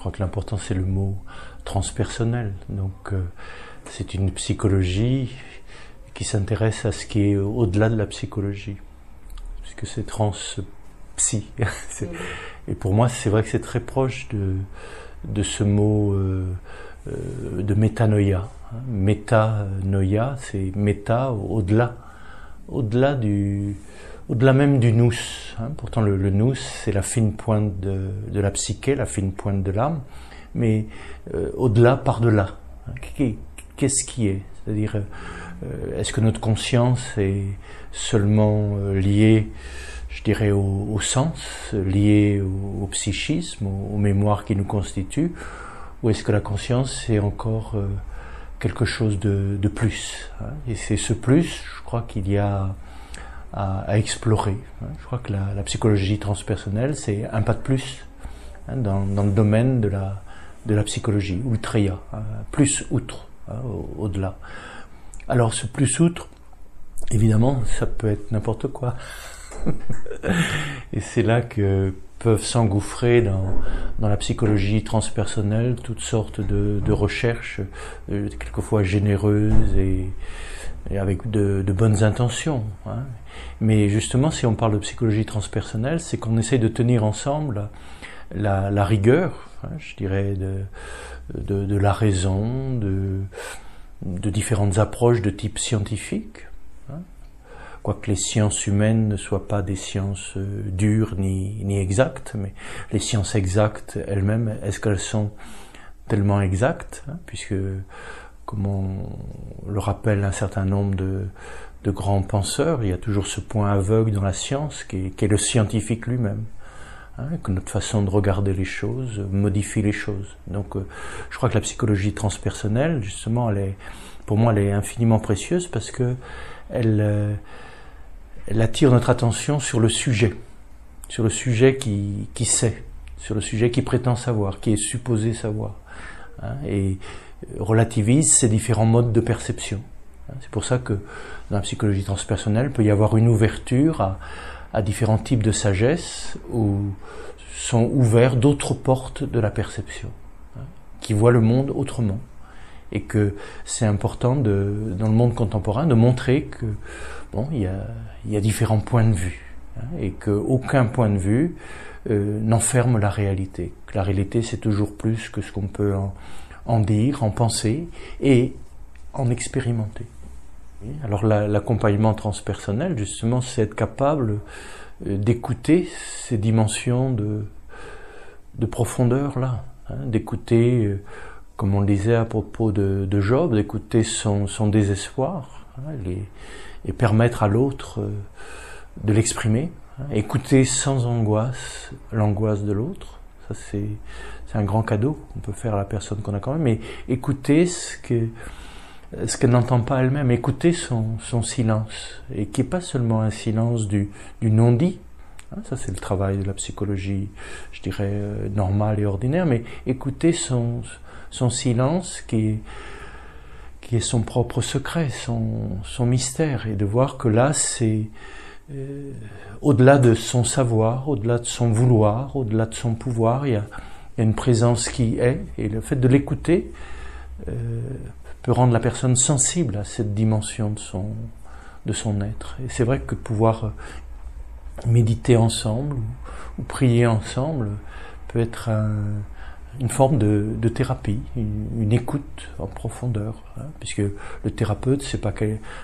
crois que l'important c'est le mot transpersonnel. Donc c'est une psychologie qui s'intéresse à ce qui est au-delà de la psychologie, puisque c'est trans-psy. Et pour moi, c'est vrai que c'est très proche de ce mot de métanoïa. Métanoïa, c'est méta, au-delà. Au-delà même du nous. Pourtant, le nous, c'est la fine pointe de la psyché, la fine pointe de l'âme, mais au-delà, par-delà. Qu'est-ce qui est? C'est-à-dire, est-ce que notre conscience est seulement liée, je dirais, au sens, liée au psychisme, aux mémoires qui nous constituent, ou est-ce que la conscience est encore quelque chose de plus? Et c'est ce plus, je crois qu'il y a à explorer. Je crois que la psychologie transpersonnelle, c'est un pas de plus dans le domaine de la psychologie, ultreia, plus outre, au-delà. Alors ce plus outre, évidemment, ça peut être n'importe quoi. Et c'est là que peuvent s'engouffrer dans la psychologie transpersonnelle toutes sortes de recherches, quelquefois généreuses et avec de bonnes intentions. Mais justement, si on parle de psychologie transpersonnelle, c'est qu'on essaye de tenir ensemble la rigueur, je dirais, de la raison, de différentes approches de type scientifique, quoique les sciences humaines ne soient pas des sciences dures ni exactes, mais les sciences exactes elles-mêmes, est-ce qu'elles sont tellement exactes, puisque, comme on le rappelle un certain nombre de grands penseurs, il y a toujours ce point aveugle dans la science qui est le scientifique lui-même, que notre façon de regarder les choses modifie les choses. Donc je crois que la psychologie transpersonnelle, justement, pour moi, elle est infiniment précieuse parce que elle attire notre attention sur le sujet qui sait, sur le sujet qui prétend savoir, qui est supposé savoir, et relativise ces différents modes de perception. C'est pour ça que dans la psychologie transpersonnelle, il peut y avoir une ouverture à différents types de sagesse où sont ouverts d'autres portes de la perception, qui voient le monde autrement. Et que c'est important dans le monde contemporain de montrer que il y a différents points de vue, et qu'aucun point de vue n'enferme la réalité. Que la réalité, c'est toujours plus que ce qu'on peut en dire, en penser et en expérimenter. Alors l'accompagnement transpersonnel, justement, c'est être capable d'écouter ces dimensions de profondeur là, d'écouter, comme on le disait à propos de Job, d'écouter son désespoir, et permettre à l'autre de l'exprimer, écouter sans angoisse l'angoisse de l'autre. Ça c'est un grand cadeau qu'on peut faire à la personne qu'on a quand même, mais écouter ce qu'elle n'entend pas elle-même, écouter son silence, et qui n'est pas seulement un silence du non-dit. Ça c'est le travail de la psychologie, je dirais, normale et ordinaire, mais écouter son silence qui est son propre secret, son mystère, et de voir que là c'est au-delà de son savoir, au-delà de son vouloir, au-delà de son pouvoir, il y a une présence qui est, et le fait de l'écouter peut rendre la personne sensible à cette dimension de son être. Et c'est vrai que pouvoir méditer ensemble ou prier ensemble peut être une forme de thérapie, une écoute en profondeur, puisque le thérapeute, c'est pas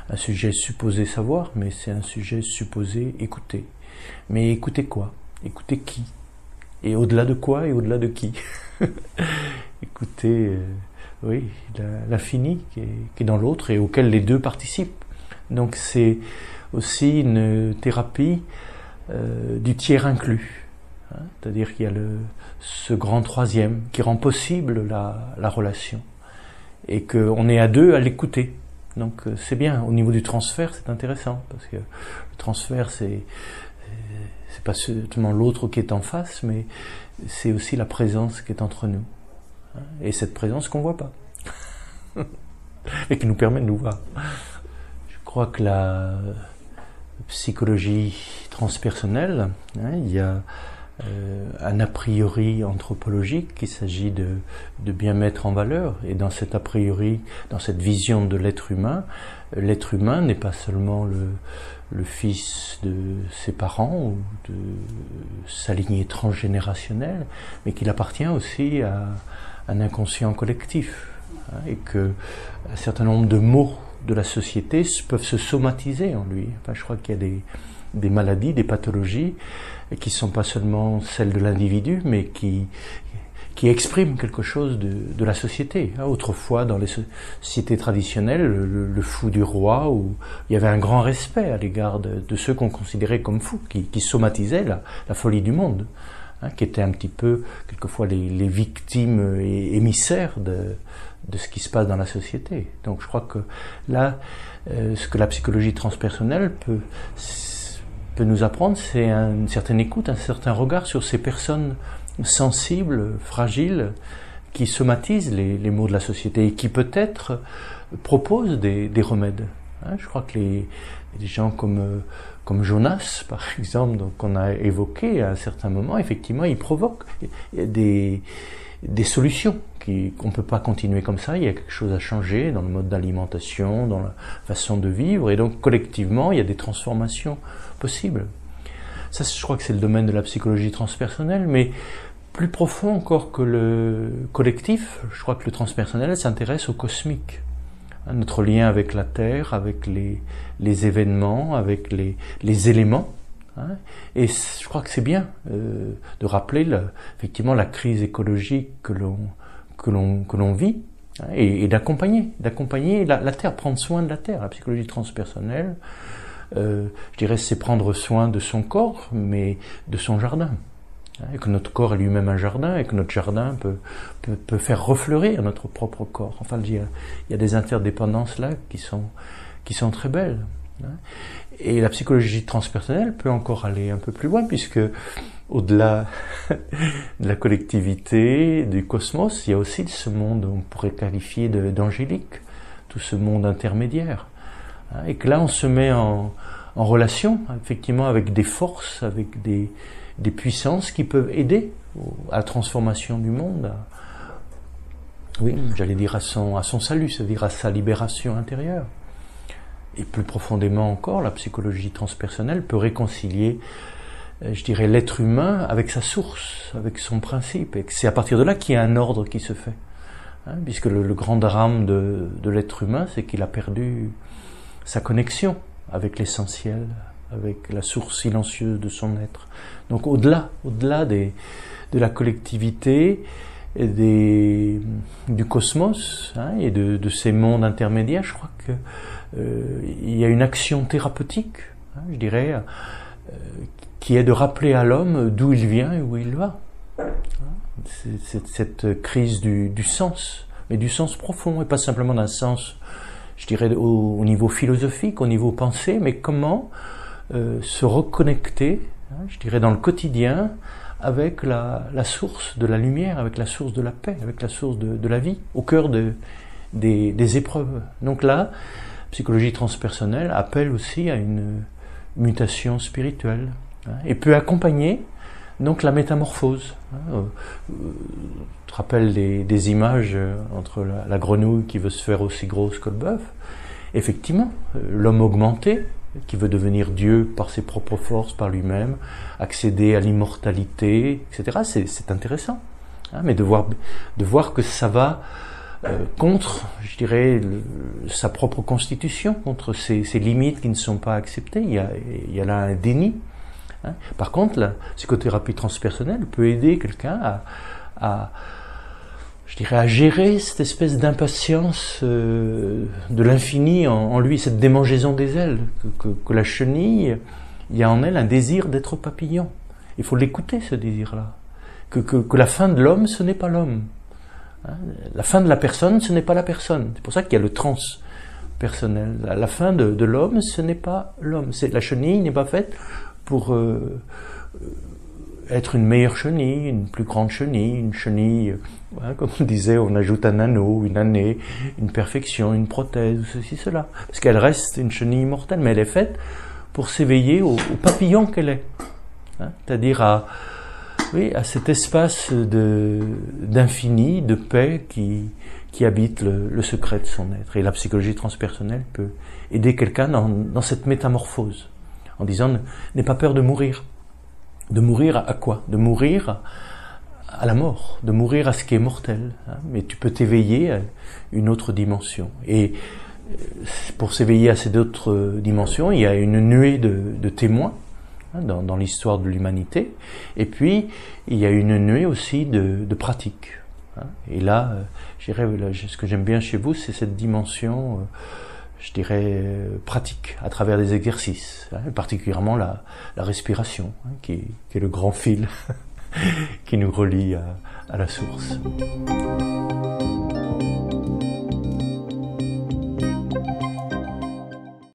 un sujet supposé savoir, mais c'est un sujet supposé écouter. Mais écouter quoi? Écouter qui? Et au-delà de quoi et au-delà de qui? Écouter, oui, l'infini qui est dans l'autre et auquel les deux participent. Donc c'est aussi une thérapie du tiers inclus. C'est-à-dire qu'il y a ce grand troisième qui rend possible la relation, et qu'on est à deux à l'écouter. Donc c'est bien. Au niveau du transfert, c'est intéressant, parce que le transfert, c'est pas seulement l'autre qui est en face, mais c'est aussi la présence qui est entre nous, et cette présence qu'on voit pas et qui nous permet de nous voir. Je crois que la psychologie transpersonnelle, il y a un a priori anthropologique qu'il s'agit de bien mettre en valeur. Et dans cet a priori, dans cette vision de l'être humain n'est pas seulement le fils de ses parents ou de sa lignée transgénérationnelle, mais qu'il appartient aussi à un inconscient collectif, hein, et que un certain nombre de maux de la société peuvent se somatiser en lui. Enfin, je crois qu'il y a des maladies, des pathologies qui ne sont pas seulement celles de l'individu, mais qui expriment quelque chose de la société. Autrefois, dans les sociétés traditionnelles, le fou du roi, où il y avait un grand respect à l'égard de ceux qu'on considérait comme fous, qui somatisaient la folie du monde, hein, qui étaient un petit peu, quelquefois, les victimes et émissaires de ce qui se passe dans la société. Donc je crois que là, ce que la psychologie transpersonnelle peut nous apprendre, c'est une certaine écoute, un certain regard sur ces personnes sensibles, fragiles, qui somatisent les maux de la société et qui peut-être proposent des remèdes. Hein, je crois que des gens comme Jonas, par exemple, qu'on a évoqué à un certain moment, effectivement, ils provoquent des solutions qu'on ne peut pas continuer comme ça. Il y a quelque chose à changer dans le mode d'alimentation, dans la façon de vivre, et donc collectivement, il y a des transformations possibles. Ça, je crois que c'est le domaine de la psychologie transpersonnelle, mais plus profond encore que le collectif, je crois que le transpersonnel s'intéresse au cosmique. Notre lien avec la Terre, avec les événements, avec les éléments. Hein, et je crois que c'est bien de rappeler effectivement la crise écologique que l'on vit, hein, et d'accompagner la Terre, prendre soin de la Terre. La psychologie transpersonnelle, je dirais, c'est prendre soin de son corps, mais de son jardin. Hein, et que notre corps est lui-même un jardin, et que notre jardin peut faire refleurir notre propre corps. Enfin, il y a des interdépendances là qui sont très belles. Hein. Et la psychologie transpersonnelle peut encore aller un peu plus loin, puisque au-delà de la collectivité, du cosmos, il y a aussi ce monde on pourrait qualifier d'angélique, tout ce monde intermédiaire. Et que là, on se met en relation, effectivement, avec des forces, avec des puissances qui peuvent aider à la transformation du monde, oui, j'allais dire à son salut, c'est-à-dire à sa libération intérieure. Et plus profondément encore, la psychologie transpersonnelle peut réconcilier, je dirais, l'être humain avec sa source, avec son principe. Et c'est à partir de là qu'il y a un ordre qui se fait. Hein, puisque le grand drame de l'être humain, c'est qu'il a perdu sa connexion avec l'essentiel, avec la source silencieuse de son être. Donc au-delà de la collectivité et du cosmos, hein, et de ces mondes intermédiaires, je crois que il y a une action thérapeutique, hein, je dirais, qui est de rappeler à l'homme d'où il vient et où il va. C'est cette crise du sens, mais du sens profond, et pas simplement d'un sens, je dirais, au niveau philosophique, au niveau pensée, mais comment se reconnecter, hein, je dirais, dans le quotidien, avec la source de la lumière, avec la source de la paix, avec la source de la vie, au cœur des épreuves. Donc là, psychologie transpersonnelle appelle aussi à une mutation spirituelle, hein, et peut accompagner donc la métamorphose. Hein. Tu te rappelles des images entre la grenouille qui veut se faire aussi grosse que le bœuf. Effectivement, l'homme augmenté, qui veut devenir Dieu par ses propres forces, par lui-même, accéder à l'immortalité, etc. C'est intéressant, hein, mais de voir que ça va contre, je dirais, sa propre constitution, contre ses limites qui ne sont pas acceptées. Il y a là un déni. Hein. Par contre, la psychothérapie transpersonnelle peut aider quelqu'un à gérer cette espèce d'impatience de l'infini en lui, cette démangeaison des ailes, que la chenille, il y a en elle un désir d'être papillon. Il faut l'écouter, ce désir-là. Que la fin de l'homme, ce n'est pas l'homme. Hein, la fin de la personne, ce n'est pas la personne. C'est pour ça qu'il y a le transpersonnel. La fin de l'homme, ce n'est pas l'homme. La chenille n'est pas faite pour être une meilleure chenille, une plus grande chenille, une chenille, hein, comme on disait, on ajoute un anneau, une année, une perfection, une prothèse, ou ceci, cela. Parce qu'elle reste une chenille immortelle, mais elle est faite pour s'éveiller au papillon qu'elle est. Hein, c'est-à-dire Oui, à cet espace d'infini, de paix qui habite le secret de son être. Et la psychologie transpersonnelle peut aider quelqu'un dans cette métamorphose, en disant n'aie pas peur de mourir. De mourir à quoi? De mourir à la mort, de mourir à ce qui est mortel. Hein, mais tu peux t'éveiller à une autre dimension. Et pour s'éveiller à cette autre dimension, il y a une nuée de témoins dans l'histoire de l'humanité, et puis il y a une nuée aussi de pratiques. Et là, je dirais, ce que j'aime bien chez vous, c'est cette dimension, je dirais, pratique, à travers des exercices, particulièrement la respiration, qui est le grand fil qui nous relie à la source.